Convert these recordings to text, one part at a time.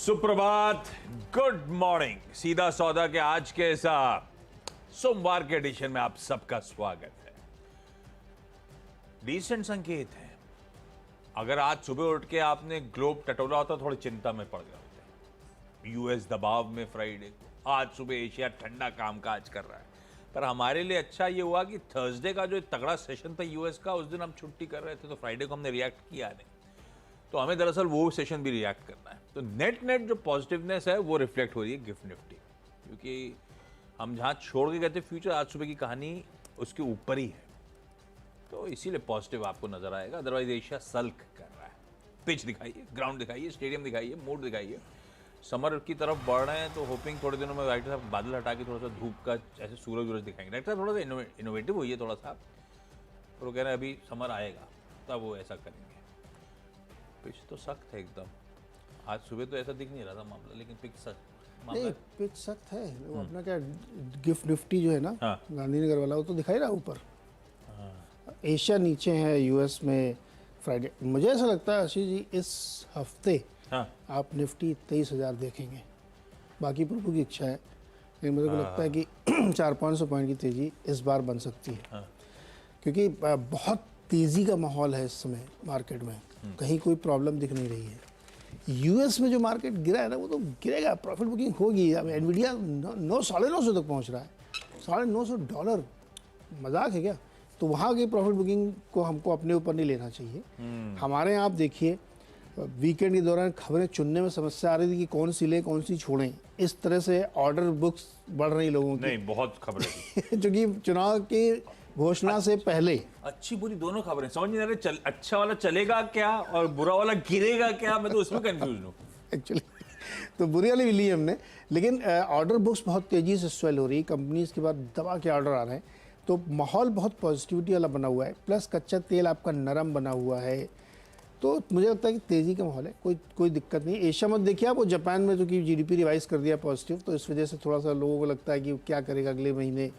सुप्रभात, good morning. सीधा सौदा के आज के सोमवार के एडिशन में आप सबका स्वागत है। डिसेंट संकेत है। अगर आज सुबह उठ के आपने ग्लोब टटोला होता थोड़ी चिंता में पड़ गए होते। यूएस दबाव में फ्राइडे को, आज सुबह एशिया ठंडा कामकाज कर रहा है। पर हमारे लिए अच्छा ये हुआ कि थर्सडे का जो तगड़ा सेशन था यूएस का, उस दिन हम छुट्टी कर रहे थे, तो फ्राइडे को हमने रिएक्ट किया नहीं। तो हमें दरअसल वो सेशन भी रिएक्ट करना है। तो नेट जो पॉजिटिवनेस है वो रिफ्लेक्ट हो रही है गिफ्ट निफ्टी, क्योंकि हम जहाँ छोड़ के गए थे फ्यूचर, आज सुबह की कहानी उसके ऊपर ही है, तो इसीलिए पॉजिटिव आपको नजर आएगा। अदरवाइज एशिया सल्क कर रहा है। पिच दिखाइए, ग्राउंड दिखाइए, स्टेडियम दिखाइए, मूड दिखाइए। समर की तरफ बढ़ रहे हैं तो होपिंग थोड़े दिनों में डायरेक्टर साहब बादल हटा के थोड़ा सा धूप का ऐसे सूरज दिखाएंगे। डायरेक्टर साहब थोड़ा सा इनोवेटिव हुई है थोड़ा सा, और वो कह रहे हैं अभी समर आएगा तब वो ऐसा करेंगे। पिच तो सख्त है एकदम। आज सुबह तो ऐसा दिख नहीं रहा था मामला, लेकिन पिच सख्त नहीं, पिच सख्त है। वो अपना क्या गिफ्ट निफ्टी जो है ना, गांधीनगर वाला, वो तो दिखाई रहा ऊपर। एशिया नीचे है, यूएस में फ्राइडे। मुझे ऐसा लगता है आशीष जी, इस हफ्ते आप निफ्टी 23,000 देखेंगे। बाकी प्रभु की इच्छा है, लेकिन मुझे को लगता है कि 400-500 पॉइंट की तेजी इस बार बन सकती है, क्योंकि बहुत तेजी का माहौल है इस समय मार्केट में। कहीं कोई प्रॉब्लम दिख नहीं रही है। यूएस में जो मार्केट गिरा है ना, वो तो गिरेगा, प्रॉफिट बुकिंग होगी। अब एनवीडिया 900-950 तक पहुंच रहा है, $950। मजाक है क्या? तो वहाँ की प्रॉफिट बुकिंग को हमको अपने ऊपर नहीं लेना चाहिए। हमारे यहाँ आप देखिए, वीकेंड के दौरान खबरें चुनने में समस्या आ रही थी कि कौन सी ले कौन सी छोड़ें। इस तरह से ऑर्डर बुक्स बढ़ रही लोगों की। नहीं, बहुत खबरें क्योंकि चुनाव की घोषणा से पहले अच्छी बुरी दोनों खबरें समझ नहीं आ रही। अच्छा वाला चलेगा क्या और बुरा वाला गिरेगा क्या, मैं तो उसमें कंफ्यूज हूँ एक्चुअली। तो बुरी वाली भी ली हमने, लेकिन ऑर्डर बुक्स बहुत तेजी से स्वेल हो रही है। कंपनीज के बाद दबा के ऑर्डर आ रहे हैं, तो माहौल बहुत पॉजिटिविटी वाला बना हुआ है। प्लस कच्चा तेल आपका नरम बना हुआ है, तो मुझे लगता है कि तेज़ी का माहौल है। कोई दिक्कत नहीं। एशिया मत देखिए आप, वो जापान में जो कि जीडीपी रिवाइज कर दिया पॉजिटिव, तो इस वजह से थोड़ा सा लोगों को लगता है कि क्या करेगा अगले महीने,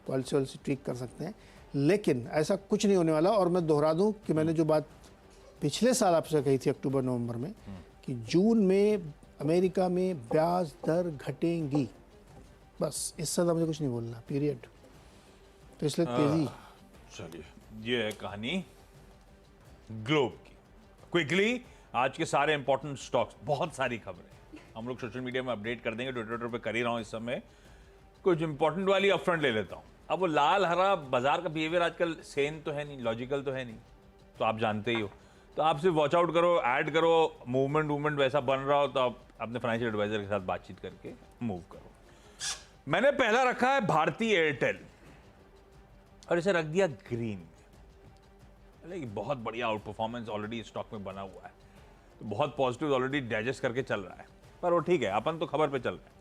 पॉलिसी ट्वीक कर सकते हैं। लेकिन ऐसा कुछ नहीं होने वाला। और मैं दोहरा दूं कि मैंने जो बात पिछले साल आपसे कही थी अक्टूबर नवंबर में, कि जून में अमेरिका में ब्याज दर घटेंगी, बस इससे ज़्यादा मुझे कुछ नहीं बोलना, पीरियड। तो इसलिए तेजी। चलिए, ये है कहानी ग्लोब की। क्विकली आज के सारे इंपॉर्टेंट स्टॉक्स, बहुत सारी खबरें हम लोग सोशल मीडिया में अपडेट कर देंगे, ट्विटर पे कर ही रहा हूं इस समय। कुछ इंपॉर्टेंट वाली अपफ्रंट ले लेता हूं। अब वो लाल हरा बाजार का बिहेवियर आजकल सेन तो है नहीं, लॉजिकल तो है नहीं, तो आप जानते ही हो। तो आप सिर्फ वॉच आउट करो, ऐड करो, मूवमेंट वैसा बन रहा हो तो आप अपने फाइनेंशियल एडवाइजर के साथ बातचीत करके मूव करो। मैंने पहला रखा है भारती एयरटेल, और इसे रख दिया ग्रीन में। बहुत बढ़िया आउट परफॉर्मेंस ऑलरेडी स्टॉक में बना हुआ है, तो बहुत पॉजिटिव ऑलरेडी डाइजेस्ट करके चल रहा है। पर वो ठीक है, अपन तो खबर पे चल रहे हैं।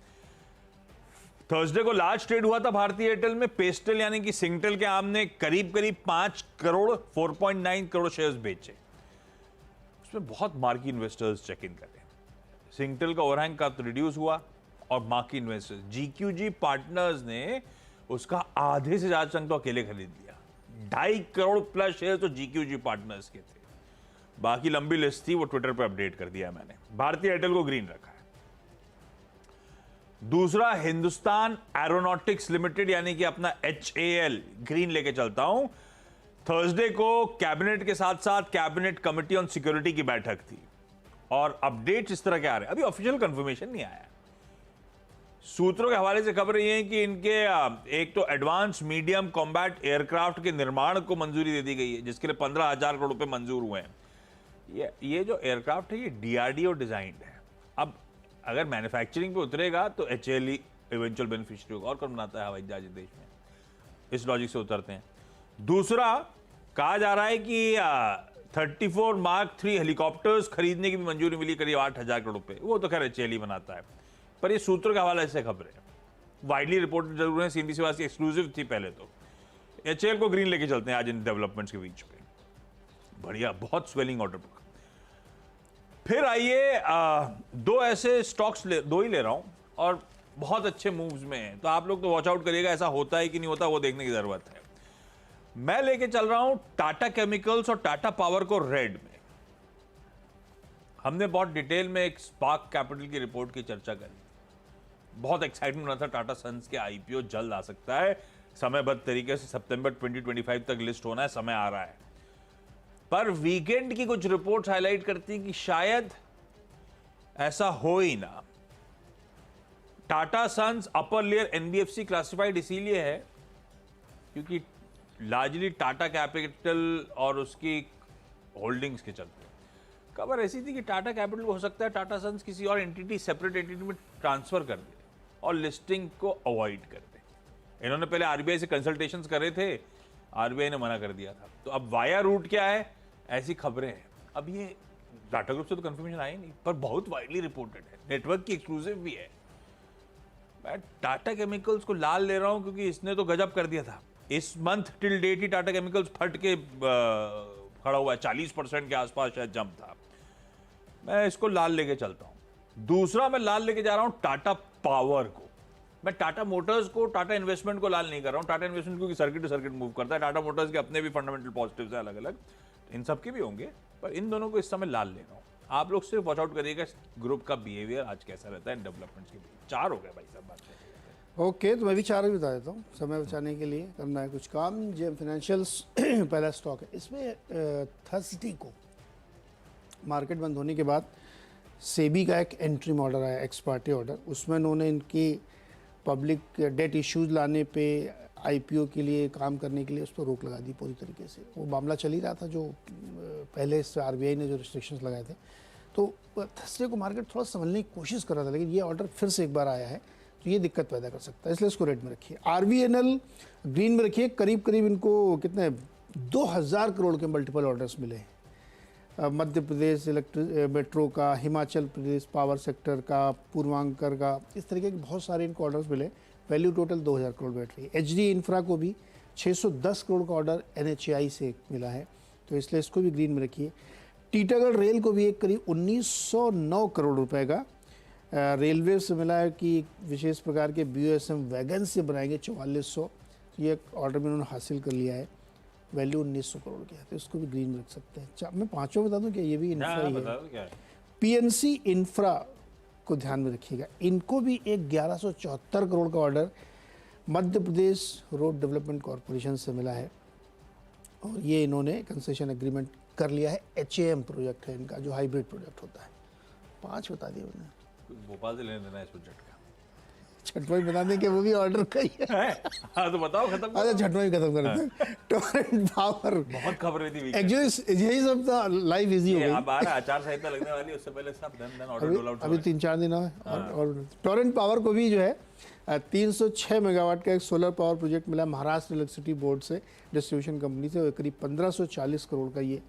थर्सडे को लार्ज ट्रेड हुआ था भारतीय एयरटेल में। पेस्टल यानी कि सिंगटेल के आम ने करीब 5 करोड़ 4.9 करोड़ शेयर्स बेचे। उसमें बहुत मार्की इन्वेस्टर्स चेक इन करे। सिंगटेल का ओवरहैंग का तो रिड्यूस हुआ, और मार्की इन्वेस्टर्स जीक्यूजी पार्टनर्स ने उसका आधे से ज्यादा चंक तो अकेले खरीद लिया। 2.5 करोड़ प्लस शेयर तो जीक्यूजी पार्टनर्स के थे। बाकी लंबी लिस्ट थी, वो ट्विटर पे अपडेट कर दिया मैंने। भारतीय एयरटेल को ग्रीन रखा है। दूसरा, हिंदुस्तान एरोनॉटिक्स लिमिटेड यानी कि अपना HAL, ग्रीन लेके चलता हूं। थर्सडे को कैबिनेट के साथ साथ कैबिनेट कमिटी ऑन सिक्योरिटी की बैठक थी, और अपडेट्स इस तरह के आ रहे हैं। अभी ऑफिशियल कंफर्मेशन नहीं आया। सूत्रों के हवाले से खबर ये है कि इनके एक तो एडवांस मीडियम कॉम्बैट एयरक्राफ्ट के निर्माण को मंजूरी दे दी गई है, जिसके लिए 15,000 करोड़ रुपए मंजूर हुए हैं। ये जो एयरक्राफ्ट है, ये DRDO डिजाइंड है। अब अगर मैन्युफैक्चरिंग पे उतरेगा तो HAL इवेंचुअल बेनिफिशियरी होगा, और कौन बनाता है हवाई जहाज देश में, इस लॉजिक से उतरते हैं। दूसरा, कहा जा रहा है कि 34 Mark 3 हेलीकॉप्टर्स खरीदने की भी मंजूरी मिली, करीब 8,000 करोड़ रुपए। वो तो खैर HAL बनाता है, पर ये सूत्रों के हवाले से खबर है, वाइडली रिपोर्टेड जरूर है। CNBC वाली एक्सक्लूसिव थी पहले तो। HAL को ग्रीन लेके चलते हैं आज इन डेवलपमेंट्स के बीच पे। बढ़िया, बहुत स्वेलिंग ऑर्डर बुक। फिर आइए, दो ऐसे स्टॉक्स दो ही ले रहा हूं, और बहुत अच्छे मूव्स में हैं, तो आप लोग तो वॉच आउट करिएगा, ऐसा होता है कि नहीं होता वो देखने की जरूरत है। मैं लेके चल रहा हूं टाटा केमिकल्स और टाटा पावर को रेड में। हमने बहुत डिटेल में एक स्पार्क कैपिटल की रिपोर्ट की चर्चा करी, बहुत एक्साइटमेंट रहा था टाटा सन्स के आईपीओ जल्द आ सकता है, समयबद्ध तरीके से सितंबर 2025 तक लिस्ट होना है, समय आ रहा है। पर वीकेंड की कुछ रिपोर्ट्स हाईलाइट करती हैं कि शायद ऐसा हो ही ना। Tata Sons upper layer NBFC classified इसीलिए है क्योंकि लार्जली टाटा कैपिटल और उसकी होल्डिंग्स के चलते खबर ऐसी थी कि टाटा कैपिटल को हो सकता है टाटा सन्स किसी और एंटिटी, सेपरेट एंटिटी में ट्रांसफर कर दे और लिस्टिंग को अवॉइड कर दे। इन्होंने पहले आरबीआई से कंसल्टेशंस करे थे, आरबीआई ने मना कर दिया था। तो अब वाया रूट क्या है, ऐसी खबरें हैं। अब ये टाटा ग्रुप से तो कंफर्मेशन आई नहीं, पर बहुत वाइडली रिपोर्टेड है, नेटवर्क की एक्सक्लूसिव भी है। मैं टाटा केमिकल्स को लाल ले रहा हूं क्योंकि इसने तो गजब कर दिया था। इस मंथ टिल डेट ही टाटा केमिकल्स फट के खड़ा हुआ है, 40% के आसपास शायद जंप था। मैं इसको लाल लेके चलता हूं। दूसरा मैं लाल लेके जा रहा हूं टाटा पावर को। मैं टाटा मोटर्स को, टाटा इन्वेस्टमेंट को लाल नहीं कर रहा हूं। टाटा इन्वेस्टमेंट क्योंकि सर्किट टू सर्किट मूव करता है, टाटा मोटर्स के अपने भी फंडामेंटल पॉजिटिव्स हैं अलग अलग, इन सब के भी होंगे, पर इन दोनों को इस समय लाल ले रहा हूं। आप लोग सिर्फ वॉच आउट करिएगा ग्रुप का बिहेवियर आज कैसा रहता है डेवलपमेंट्स के बीच। 4 हो गए भाई साहब बात। ओके, तो मैं भी 4 बता देता हूँ। समय बचाने के लिए करना है कुछ काम। जेम फाइनेंशियल्स पहला स्टॉक है इसमें। थर्सडे को मार्केट बंद होने के बाद सेबी का एक एंट्री ऑर्डर आया, एक्स पार्टी ऑर्डर। उसमें उन्होंने इनकी पब्लिक डेट इश्यूज लाने पे, आईपीओ के लिए काम करने के लिए उस पर रोक लगा दी पूरी तरीके से। वो मामला चल ही रहा था जो पहले से आरबीआई ने जो रिस्ट्रिक्शंस लगाए थे। तो थर्सडे को मार्केट थोड़ा संभलने की कोशिश कर रहा था, लेकिन ये ऑर्डर फिर से एक बार आया है तो ये दिक्कत पैदा कर सकता है, इसलिए इसको रेड में रखिए। आरवीएनएल ग्रीन में रखिए। करीब करीब इनको कितने 2000 करोड़ के मल्टीपल ऑर्डर्स मिले हैं। मध्य प्रदेश मेट्रो का, हिमाचल प्रदेश पावर सेक्टर का, पूर्वांचल का, इस तरीके के बहुत सारे इनको ऑर्डर्स मिले। वैल्यू टोटल 2000 करोड़ बैठ रही है। एचडी इंफ्रा को भी 610 करोड़ का ऑर्डर एनएचएआई से मिला है, तो इसलिए इसको भी ग्रीन में रखिए। टीटागढ़ रेल को भी एक करीब 1909 करोड़ रुपए का रेलवे से मिला है कि विशेष प्रकार के बीओएसएम वैगन से बनाएंगे 4400। ये ऑर्डर में उन्होंने हासिल कर लिया है। वैल्यू 1900 करोड़ की है, तो इसको भी ग्रीन में रख सकते हैं। मैं 5 बता दूं क्या, ये भी इंफ्रा ही है। पीएनसी इंफ्रा को ध्यान में रखिएगा, इनको भी एक 1174 करोड़ का order Madhya Pradesh road development corporation से मिला है और ये इन्होंने कंसेशन एग्रीमेंट कर लिया है। एचएएम प्रोजेक्ट है इनका, जो हाइब्रिड प्रोजेक्ट होता है। 5 बता दिए उन्होंने। भोपाल से लेने देना है इस प्रोजेक्ट का। छठवाई बता दें कि वो भी ऑर्डर का ही है। हाँ तो बताओ, खत्म। अच्छा, छठवाई खत्म कर देते हैं। टोरेंट पावर बहुत खबरें थी एक्चुअली, यही सब था, लाइफ इजी हो गई। अब आ रहा आचार संहिता लगने वाली है, उससे पहले सब धन ऑर्डर रोल आउट। अभी 3-4 दिन और टोरेंट पावर को भी जो है 306 मेगावाट का एक सोलर पावर प्रोजेक्ट मिला महाराष्ट्र इलेक्ट्रिसिटी बोर्ड से, डिस्ट्रीब्यूशन कंपनी से। करीब 1540 करोड़ का ये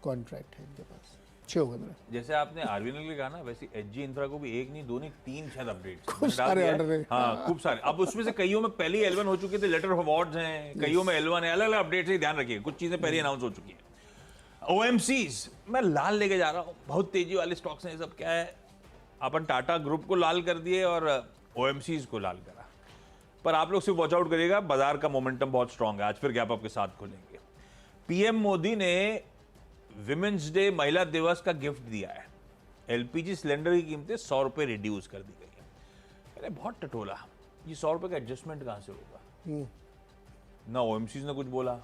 कॉन्ट्रैक्ट है इनके पास। 6 हो गए। जैसे आपने आरवीएनएल के कहा ना, वैसे एचजी इंफ्रा को भी 1 नहीं 2 नहीं 3 शायद अपडेट्स खूब सारे ऑर्डर है। हाँ खूब सारे। अब उसमें से कईयों में पहले L1 हो चुके थे, लेटर ऑफ अवार्ड्स हैं, कईयों में L1 है, अलग अलग अपडेट्स है, ध्यान रखिए। कुछ चीजें पहले अनाउंस हो चुकी है। ओएमसीज मैं लाल लेके जा रहा हूँ, बहुत तेजी वाले स्टॉक्स हैं ये सब। क्या है, अपन टाटा ग्रुप को लाल कर दिए और ओएमसीज को लाल करा, पर आप लोग सिर्फ वॉच आउट करिएगा, बाजार का मोमेंटम बहुत स्ट्रांग है। आज फिर गैप अप के साथ खुलेंगे। पीएम मोदी ने विमेंस डे, महिला दिवस का गिफ्ट दिया है। एलपीजी सिलेंडर की कीमतें 100 रुपए रिड्यूस कर दी गई है। मैंने बहुत टटोला, ये 100 रुपए का एडजस्टमेंट कहां से होगा? ना ओएमसीज ने कुछ बोला,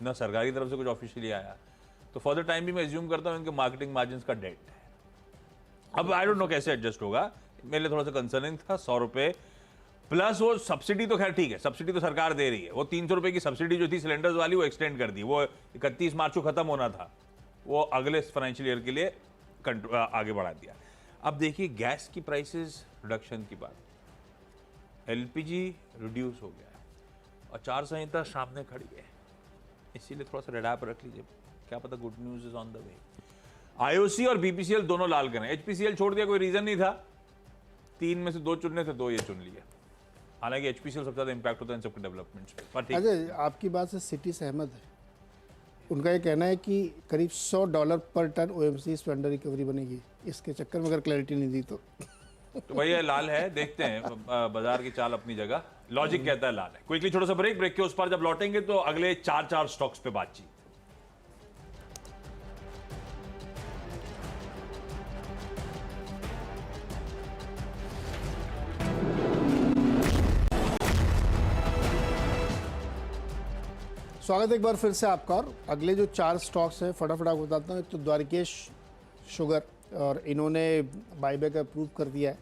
ना सरकारी तरफ से कुछ ऑफिशियली आया। तो फॉर द टाइम भी मैं एज्यूम करता हूं इनके मार्केटिंग मार्जिन का डेट है। अब आई डोंट नो कैसे एडजस्ट होगा, मेरे लिए थोड़ा सा कंसर्निंग था। 100 रुपए प्लस वो सब्सिडी, तो खैर ठीक है, सब्सिडी तो सरकार दे रही है। वो 300 रुपए की सब्सिडी जो थी सिलेंडर्स वाली, वो एक्सटेंड कर दी। वो 31 मार्च को खत्म होना था, वो अगले फाइनेंशियल ईयर के लिए आगे बढ़ा दिया। अब देखिए गैस की प्राइसेस रिडक्शन की बात, एलपीजी रिड्यूस हो गया है और आचार संहिता सामने खड़ी है, इसीलिए थोड़ा सा रेडार पर रख लीजिए, क्या पता good news is on the way. IOC और बीपीसीएल दोनों लाल करें। एचपीसीएल छोड़ दिया, कोई रीजन नहीं था, 3 में से 2 चुनने थे, 2 ये चुन लिए। हालांकि एचपीसीएल सबसे ज्यादा इंपैक्ट होता है इन सबके डेवलपमेंट्स पे। अच्छा, आपकी बात से सिटी सहमत है। उनका ये कहना है कि करीब $100 पर टन ओएमसी पे अंडर रिकवरी बनेगी। इसके चक्कर में अगर क्लैरिटी नहीं दी तो भैया लाल है, देखते हैं बाजार की चाल अपनी जगह, लॉजिक कहता है लाल है। क्विकली छोटा सा ब्रेक के उस पर जब लौटेंगे तो अगले 4 स्टॉक्स पे बातचीत। स्वागत है एक बार फिर से आपका। और अगले जो 4 स्टॉक्स हैं फटाफट आपको बताता हूँ। एक तो द्वारकेश शुगर, और इन्होंने बाईबैक अप्रूव कर दिया है।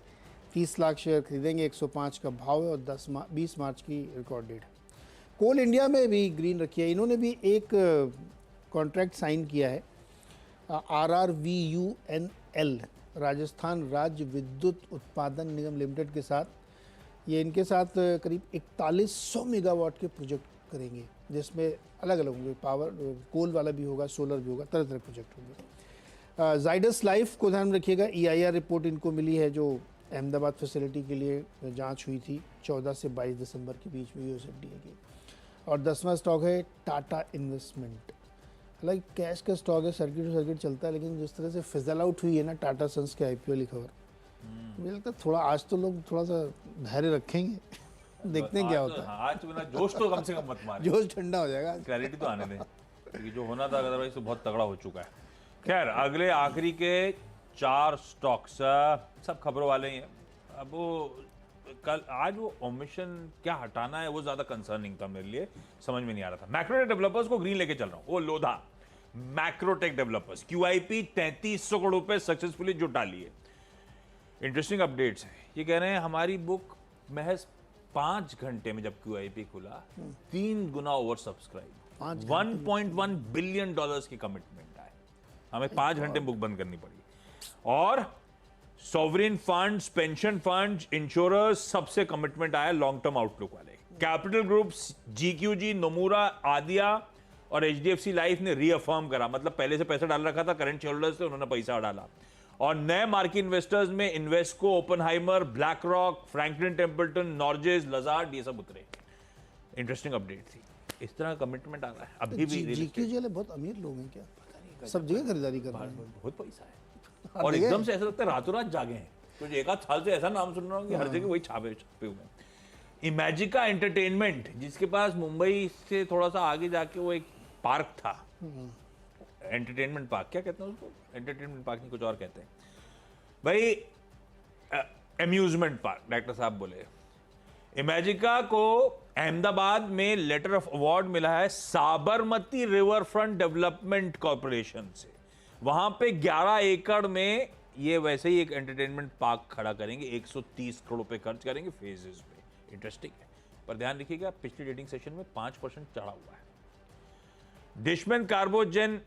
30 लाख शेयर खरीदेंगे, 105 का भाव है और 20 मार्च की रिकॉर्ड डेट है। कोल इंडिया में भी ग्रीन रखी है। इन्होंने भी एक कॉन्ट्रैक्ट साइन किया है RRVUNL, राजस्थान राज्य विद्युत उत्पादन निगम लिमिटेड के साथ। ये इनके साथ करीब 4100 मेगावाट के प्रोजेक्ट करेंगे, जिसमें अलग अलग होंगे, पावर कोल वाला भी होगा, सोलर भी होगा, तरह तरह प्रोजेक्ट होंगे। जाइडस लाइफ को ध्यान में रखिएगा। EIR रिपोर्ट इनको मिली है, जो अहमदाबाद फैसिलिटी के लिए जांच हुई थी 14 से 22 दिसंबर के बीच में USFDA की। और 10वां स्टॉक है टाटा इन्वेस्टमेंट। हालांकि कैश का स्टॉक है, सर्किट टू सर्किट चलता है, लेकिन जिस तरह से फिजल आउट हुई है ना टाटा सन्स के IPO वाली खबर, मुझे लगता है थोड़ा आज तो लोग थोड़ा सा धैर्य रखेंगे। देखते हैं क्या होता है। आज बिना जोश तो कम से कम मत मारे, जोश ठंडा हो जाएगा। क्लैरिटी तो आने दें, क्योंकि जो होना था अदरवाइज तो बहुत तगड़ा हो चुका है। खैर, अगले आखिरी के 4 स्टॉक्स सब खबरों वाले ही हैं। अब वो कल आज वो ओमिशन क्या हटाना है वो ज्यादा कंसर्निंग था मेरे लिए, समझ में नहीं आ रहा था। मैक्रोटेक डेवलपर्स को ग्रीन लेके चल रहा हूं। वो लोधा मैक्रोटेक डेवलपर्स QIP 3300 करोड़ रुपए सक्सेसफुली जुटा लिए। इंटरेस्टिंग अपडेट्स हैं। ये कह रहे हैं हमारी बुक महज 5 घंटे में जब QIP खुला 3 गुना ओवर सब्सक्राइब, 1.1 बिलियन डॉलर्स की कमिटमेंट आए। हमें 5 घंटे बुक बंद करनी पड़ी। और sovereign funds, pension funds, insurers, सबसे कमिटमेंट आया लॉन्ग टर्म आउटलुक वाले। Capital groups, GQG, Nomura, Adiya और HDFC लाइफ ने रीअफर्म करा, मतलब पहले से पैसा डाल रखा था करंट शेयर होल्डर्स से, उन्होंने पैसा डाला। और नए मार्केट इन्वेस्टर्स में Invesco, Oppenheimer, BlackRock, Franklin Templeton, Norges, Lazard, ये सब उतरे। इंटरेस्टिंग अपडेट थी। इस तरह का कमिटमेंट आ रहा है अभी भी। GQG वाले बहुत अमीर लोग हैं क्या? सब जगह खरीदारी कर रहे हैं, बहुत पैसा है। और एकदम से ऐसा लगता है रातों रात जागे हैं। तो एक आध साल से ऐसा नाम सुन रहा हूँ कि हर जगह वही छापे हुए हैं। इमेजिका एंटरटेनमेंट, जिसके पास मुंबई से थोड़ा सा आगे जाके वो एक पार्क था, एंटरटेनमेंट पार्क, क्या कहते हैं उसको? एंटरटेनमेंट पार्क नहीं, कुछ और कहते हैं भाई, अम्यूजमेंट पार्क। डॉक्टर साहब बोले इमेजिका को अहमदाबाद में लेटर ऑफ अवार्ड मिला है Sabarmati river front development corporation से। वहां पे 11 एकड़ में ये वैसे ही एक एंटरटेनमेंट पार्क खड़ा करेंगे, 130 करोड़ रुपए खर्च करेंगे फेजेस में। इंटरेस्टिंग है, पर ध्यान रखिएगा पिछली रेटिंग सेशन में 5% चढ़ा हुआ है। डिशमन कार्बोजेन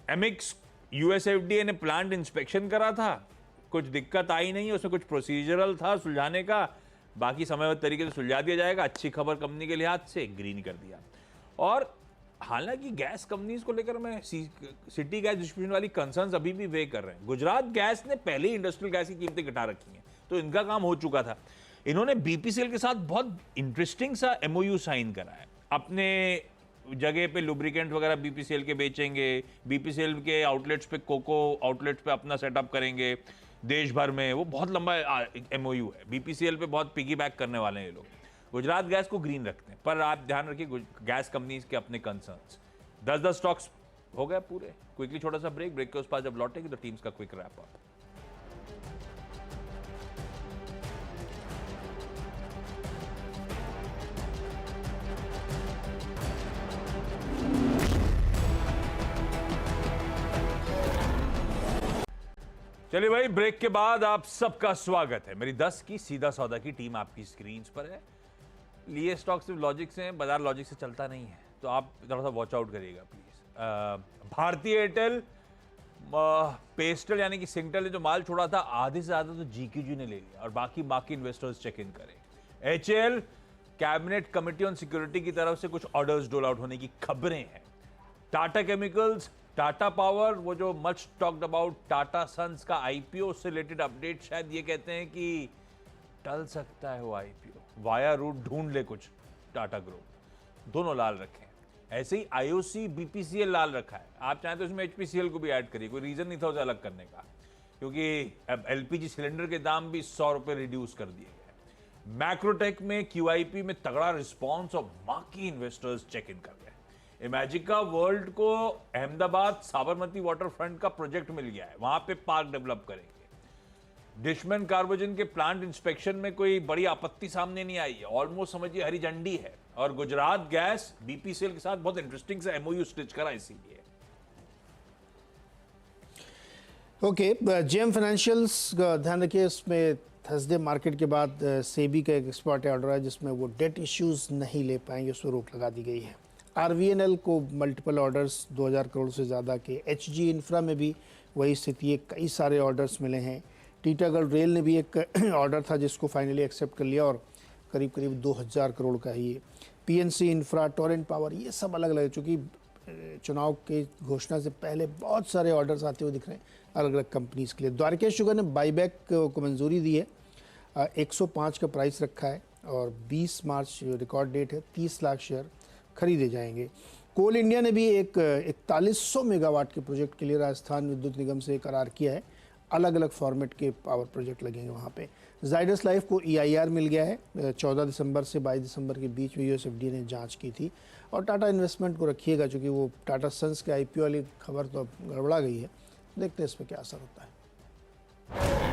एमिक्स, USFDA ने प्लांट इंस्पेक्शन करा था, कुछ दिक्कत आई नहीं, उसमें कुछ प्रोसीजरल था सुलझाने का, बाकी समयबद्ध तरीके से सुलझा दिया जाएगा। अच्छी खबर कंपनी के लिहाज से, ग्रीन कर दिया। और हालांकि गैस कंपनीज को लेकर मैं सिटी गैस डिस्ट्रीब्यूशन वाली कंसर्न्स अभी भी वे कर रहे हैं। गुजरात गैस ने पहले ही इंडस्ट्रियल गैस की कीमतें घटा रखी हैं, तो इनका काम हो चुका था। इन्होंने BPCL के साथ बहुत इंटरेस्टिंग सा MOU साइन करा है। अपने जगह पे लुब्रिकेंट वगैरह BPCL के बेचेंगे, BPCL के आउटलेट्स पे, कोको आउटलेट्स पे अपना सेटअप करेंगे देश भर में। वो बहुत लंबा MOU है। BPCL पे बहुत पिगी बैक करने वाले हैं ये लोग। गुजरात गैस को ग्रीन रखते हैं, पर आप ध्यान रखिए गैस कंपनीज के अपने कंसर्न्स। 10 स्टॉक्स हो गए पूरे। क्विकली छोटा सा ब्रेक के उस पास जब लौटेगी तो टीम्स का क्विक रैप अप। चलिए भाई, ब्रेक के बाद आप सबका स्वागत है। मेरी 10 की सीधा सौदा की टीम आपकी स्क्रीन पर है। लिए स्टॉक सिर्फ लॉजिक से, बाजार लॉजिक से चलता नहीं है, तो आप थोड़ा सा वॉच आउट करिएगा प्लीज। भारतीय एयरटेल, पेस्टल यानी कि सिंगटेल ने जो माल छोड़ा था, आधे से ज्यादा तो GQG ने ले लिया, और बाकी इन्वेस्टर्स चेक इन करें। HAL, cabinet committee on security की तरफ से कुछ ऑर्डर्स डोल आउट होने की खबरें हैं। टाटा केमिकल्स, टाटा पावर, वो जो much talked about Tata Sons का IPO से रिलेटेड अपडेट, शायद ये कहते हैं कि टल सकता है वो IPO, वाया रूट ढूंढ ले कुछ टाटा ग्रुप। दोनों लाल रखे हैं। ऐसे ही IOC, BPCL लाल रखा है। आप चाहें तो इसमें HPCL को भी ऐड करिए, कोई रीजन नहीं था उसे अलग करने का, क्योंकि अब LPG सिलेंडर के दाम भी 100 रुपए रिड्यूस कर दिए गए। मैक्रोटेक में QIP में तगड़ा रिस्पॉन्स और बाकी इन्वेस्टर्स चेक इन कर गए। इमेजिका वर्ल्ड को अहमदाबाद साबरमती वाटर फ्रंट का प्रोजेक्ट मिल गया है, वहां पे पार्क डेवलप करेंगे। डिशमैन कार्बोजन के प्लांट इंस्पेक्शन में कोई बड़ी आपत्ति सामने नहीं आई है, ऑलमोस्ट समझिए हरी झंडी है। और गुजरात गैस बीपीसीएल के साथ बहुत इंटरेस्टिंग सा एमओयू स्टिच करा इसीलिए। ओके, जेएम फाइनेंशियल्स का ध्यान रखिए, इसमें थर्सडे मार्केट के बाद सेबी का एक एक्सपर्ट ऑर्डर है जिसमें वो डेट इश्यूज नहीं ले पाएंगे, उस पर रोक लगा दी गई है। आरवीएनएल को मल्टीपल ऑर्डर्स 2000 करोड़ से ज़्यादा के, एचजी इंफ्रा में भी वही स्थिति है, कई सारे ऑर्डर्स मिले हैं। टीटागढ़ रेल ने भी एक ऑर्डर था जिसको फाइनली एक्सेप्ट कर लिया और करीब करीब 2000 करोड़ का ही है। पीएनसी इंफ्रा, टोरेंट पावर, ये सब अलग अलग है, चूँकि चुनाव के घोषणा से पहले बहुत सारे ऑर्डर्स आते हुए दिख रहे हैं अलग अलग कंपनीज़ के लिए। द्वारकेश शुगर ने बाईबैक को मंजूरी दी है, 105 का प्राइस रखा है और 20 मार्च रिकॉर्ड डेट है, 30 लाख शेयर खरीदे जाएंगे। कोल इंडिया ने भी एक 4100 मेगावाट के प्रोजेक्ट के लिए राजस्थान विद्युत निगम से करार किया है, अलग अलग फॉर्मेट के पावर प्रोजेक्ट लगेंगे वहाँ पे। जाइडस लाइफ को EIR मिल गया है, 14 दिसंबर से 22 दिसंबर के बीच में यूएसएफडीए ने जांच की थी। और टाटा इन्वेस्टमेंट को रखिएगा, चूँकि वो टाटा सन्स के IPO वाली खबर तो अब गड़बड़ा गई है, देखते हैं इस पर क्या असर होता है।